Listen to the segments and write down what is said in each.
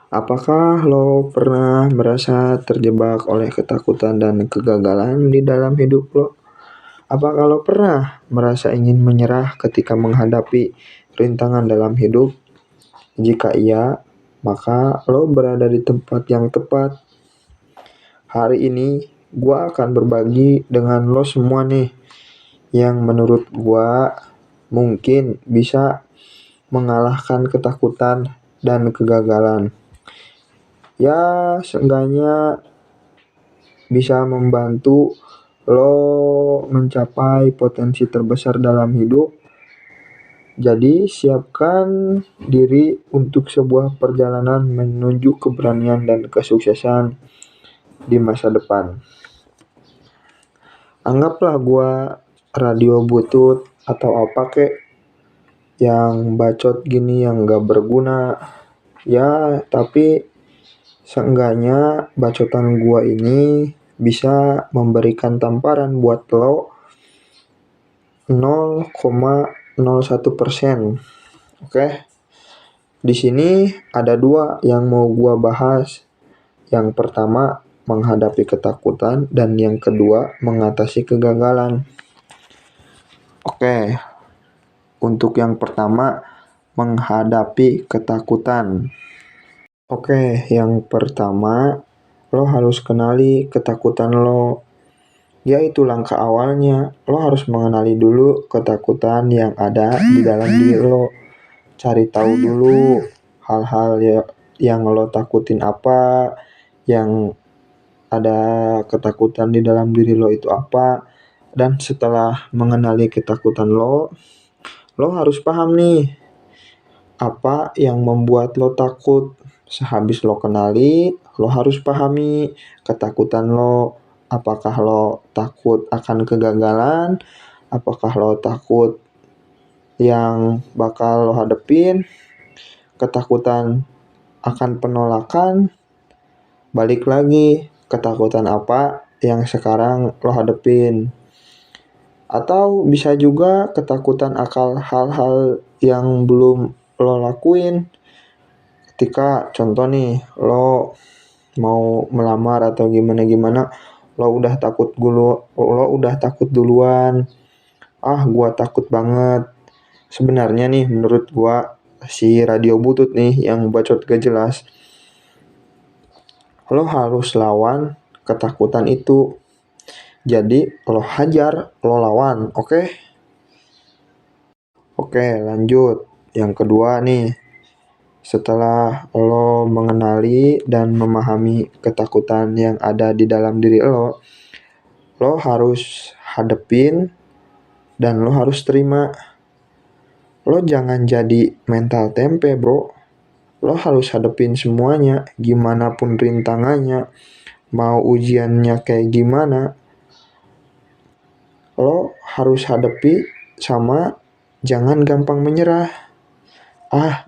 Apakah lo pernah merasa terjebak oleh ketakutan dan kegagalan di dalam hidup lo? Apakah lo pernah merasa ingin menyerah ketika menghadapi rintangan dalam hidup? Jika iya, maka lo berada di tempat yang tepat. Hari ini, gua akan berbagi dengan lo semua nih, yang menurut gua mungkin bisa mengalahkan ketakutan dan kegagalan. Ya, seenggaknya bisa membantu lo mencapai potensi terbesar dalam hidup. Jadi, siapkan diri untuk sebuah perjalanan menuju keberanian dan kesuksesan di masa depan. Anggaplah gua radio butut atau apa kek yang bacot gini yang gak berguna. Ya, tapi seenggaknya bacotan gua ini bisa memberikan tamparan buat lo 0,01%. Oke. Di sini ada dua yang mau gua bahas. Yang pertama, menghadapi ketakutan, dan yang kedua, mengatasi kegagalan. Oke. Untuk yang pertama, menghadapi ketakutan. Oke, yang pertama, lo harus kenali ketakutan lo. Yaitu langkah awalnya, lo harus mengenali dulu ketakutan yang ada di dalam diri lo. Cari tahu dulu hal-hal yang lo takutin apa, yang ada ketakutan di dalam diri lo itu apa. Dan setelah mengenali ketakutan lo harus paham nih apa yang membuat lo takut. Sehabis lo kenali, lo harus pahami ketakutan lo. Apakah lo takut akan kegagalan? Apakah lo takut yang bakal lo hadepin? Ketakutan akan penolakan? Balik lagi, ketakutan apa yang sekarang lo hadepin? Atau bisa juga ketakutan akan hal-hal yang belum lo lakuin. Ketika contoh nih, lo mau melamar atau gimana-gimana, lo udah takut duluan. Gua takut banget. Sebenarnya nih, menurut gua si radio butut nih yang bacot gak jelas, lo harus lawan ketakutan itu. Jadi lo hajar, lo lawan, oke? Oke, lanjut. Yang kedua nih, setelah lo mengenali dan memahami ketakutan yang ada di dalam diri lo harus hadepin dan lo harus terima. Lo jangan jadi mental tempe, bro. Lo harus hadepin semuanya, gimana pun rintangannya, mau ujiannya kayak gimana. Lo harus hadepi sama jangan gampang menyerah.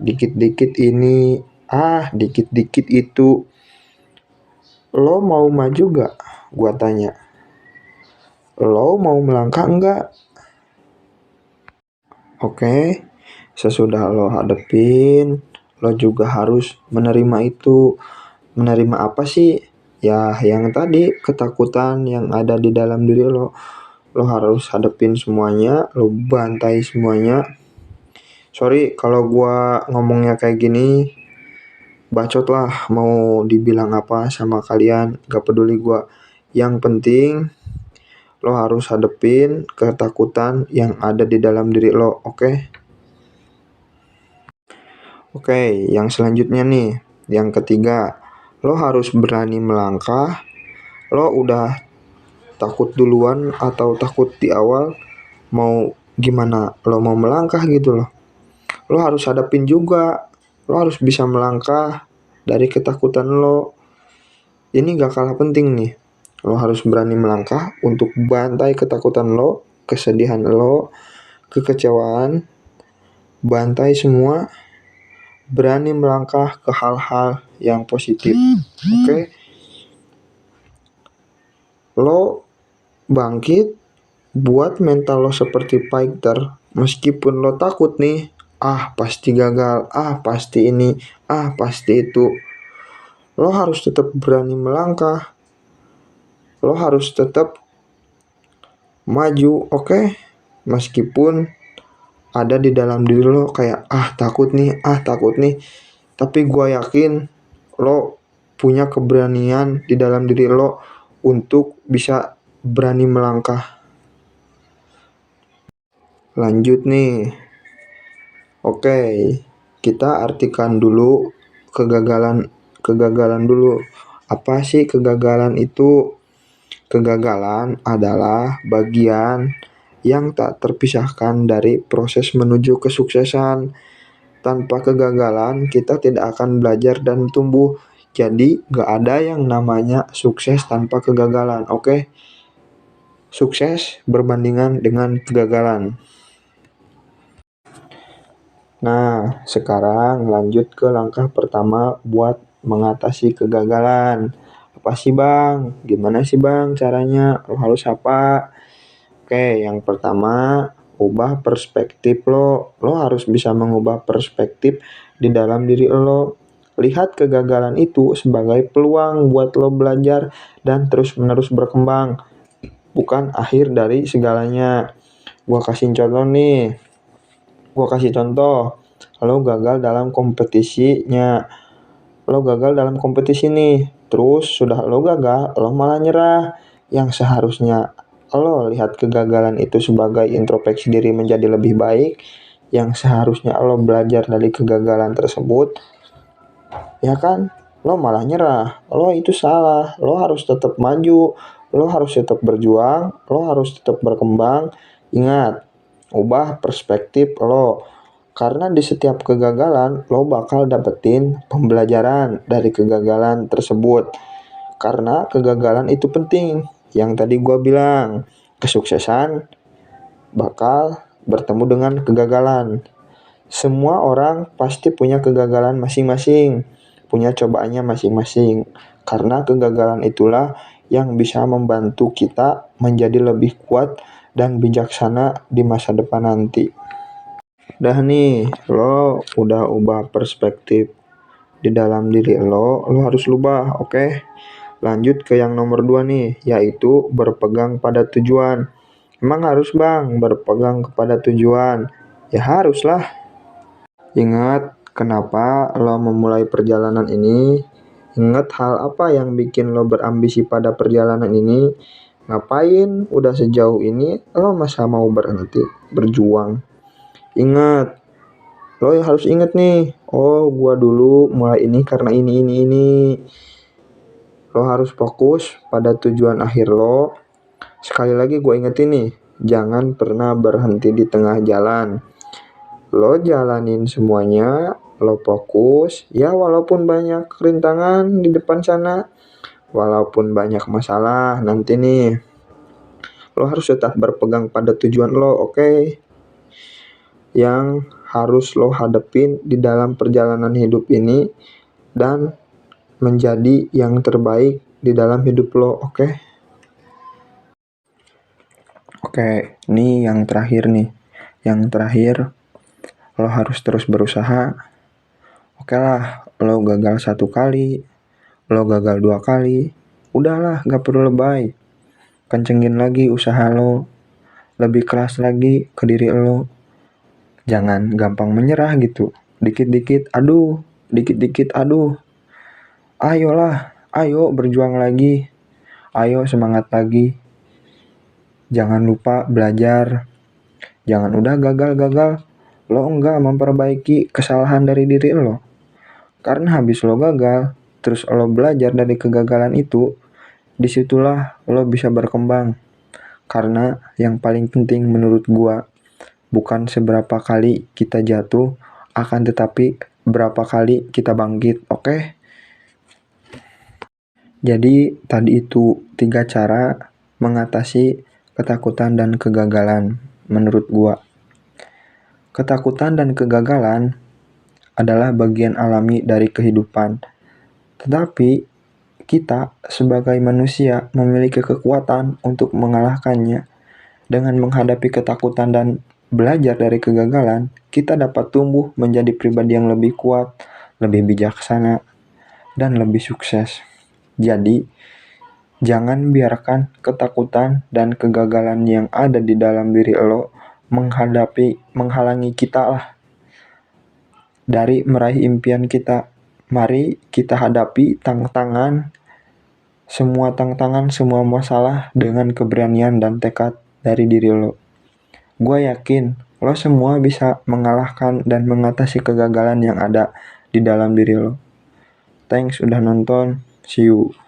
Dikit-dikit ini, dikit-dikit itu. Lo mau maju gak? Gua tanya. Lo mau melangkah enggak? Oke, sesudah lo hadepin, lo juga harus menerima itu. Menerima apa sih? Ya, yang tadi, ketakutan yang ada di dalam diri lo. Lo harus hadepin semuanya, lo bantai semuanya. Sorry kalau gua ngomongnya kayak gini, bacot lah, mau dibilang apa sama kalian, gak peduli gua. Yang penting lo harus hadepin ketakutan yang ada di dalam diri lo, oke? Oke, yang selanjutnya nih, yang ketiga, lo harus berani melangkah. Lo udah takut duluan atau takut di awal, mau gimana lo mau melangkah gitu loh. Lo harus hadapin juga. Lo harus bisa melangkah dari ketakutan lo. Ini gak kalah penting nih. Lo harus berani melangkah untuk bantai ketakutan lo, kesedihan lo, kekecewaan. Bantai semua. Berani melangkah ke hal-hal yang positif. Oke? Lo bangkit, buat mental lo seperti fighter. Meskipun lo takut nih, pasti gagal, pasti ini, pasti itu. Lo harus tetap berani melangkah. Lo harus tetap maju, oke? Meskipun ada di dalam diri lo kayak takut nih. Tapi gue yakin lo punya keberanian di dalam diri lo untuk bisa berani melangkah. Lanjut nih. Oke, kita artikan dulu kegagalan dulu. Apa sih kegagalan itu? Kegagalan adalah bagian yang tak terpisahkan dari proses menuju kesuksesan. Tanpa kegagalan, kita tidak akan belajar dan tumbuh. Jadi, gak ada yang namanya sukses tanpa kegagalan, oke? Sukses berbandingan dengan kegagalan. Nah, sekarang lanjut ke langkah pertama buat mengatasi kegagalan. Apa sih bang? Gimana sih bang caranya? Lo harus apa? Oke, yang pertama, ubah perspektif lo. Lo harus bisa mengubah perspektif di dalam diri lo. Lihat kegagalan itu sebagai peluang buat lo belajar dan terus-menerus berkembang. Bukan akhir dari segalanya. Gua kasih contoh nih. Lo gagal dalam kompetisinya. Lo gagal dalam kompetisi nih. Terus sudah lo gagal, lo malah nyerah. Yang seharusnya lo lihat kegagalan itu sebagai introspeksi diri menjadi lebih baik. Yang seharusnya lo belajar dari kegagalan tersebut. Ya kan? Lo malah nyerah. Lo itu salah. Lo harus tetap maju. Lo harus tetap berjuang. Lo harus tetap berkembang. Ingat, ubah perspektif lo. Karena di setiap kegagalan, lo bakal dapetin pembelajaran dari kegagalan tersebut. Karena kegagalan itu penting. Yang tadi gue bilang, kesuksesan bakal bertemu dengan kegagalan. Semua orang pasti punya kegagalan masing-masing, punya cobaannya masing-masing. Karena kegagalan itulah yang bisa membantu kita menjadi lebih kuat dan bijaksana di masa depan nanti. Dah nih, lo udah ubah perspektif di dalam diri lo harus ubah, oke? Lanjut ke yang nomor 2 nih, yaitu berpegang pada tujuan. Emang harus bang berpegang kepada tujuan? Ya haruslah. Ingat kenapa lo memulai perjalanan ini? Ingat hal apa yang bikin lo berambisi pada perjalanan ini? Ngapain udah sejauh ini lo masa mau berhenti berjuang? Ingat, lo harus ingat nih, gua dulu mulai ini karena ini. Lo harus fokus pada tujuan akhir lo. Sekali lagi gua ingetin nih, jangan pernah berhenti di tengah jalan. Lo jalanin semuanya, lo fokus, ya walaupun banyak rintangan di depan sana, walaupun banyak masalah nanti nih, lo harus tetap berpegang pada tujuan lo, oke? Yang harus lo hadapin di dalam perjalanan hidup ini dan menjadi yang terbaik di dalam hidup lo, oke? Oke, ini yang terakhir nih. Yang terakhir, lo harus terus berusaha. Oke lah, lo gagal 1 kali, lo gagal 2 kali, udahlah gak perlu lebay. Kencengin lagi usaha lo, lebih keras lagi ke diri lo. Jangan gampang menyerah gitu. Dikit-dikit aduh. Ayolah, ayo berjuang lagi. Ayo semangat lagi. Jangan lupa belajar. Jangan udah gagal, lo enggak memperbaiki kesalahan dari diri lo. Karena habis lo gagal, terus lo belajar dari kegagalan itu, disitulah lo bisa berkembang. Karena yang paling penting menurut gua, bukan seberapa kali kita jatuh, akan tetapi berapa kali kita bangkit, oke? Jadi tadi itu 3 cara mengatasi ketakutan dan kegagalan menurut gua. Ketakutan dan kegagalan adalah bagian alami dari kehidupan. Tetapi kita sebagai manusia memiliki kekuatan untuk mengalahkannya. Dengan menghadapi ketakutan dan belajar dari kegagalan, kita dapat tumbuh menjadi pribadi yang lebih kuat, lebih bijaksana, dan lebih sukses. Jadi, jangan biarkan ketakutan dan kegagalan yang ada di dalam diri lo menghalangi kita lah dari meraih impian kita. Mari kita hadapi semua tantangan, semua masalah dengan keberanian dan tekad dari diri lo. Gue yakin lo semua bisa mengalahkan dan mengatasi kegagalan yang ada di dalam diri lo. Thanks udah nonton. See you.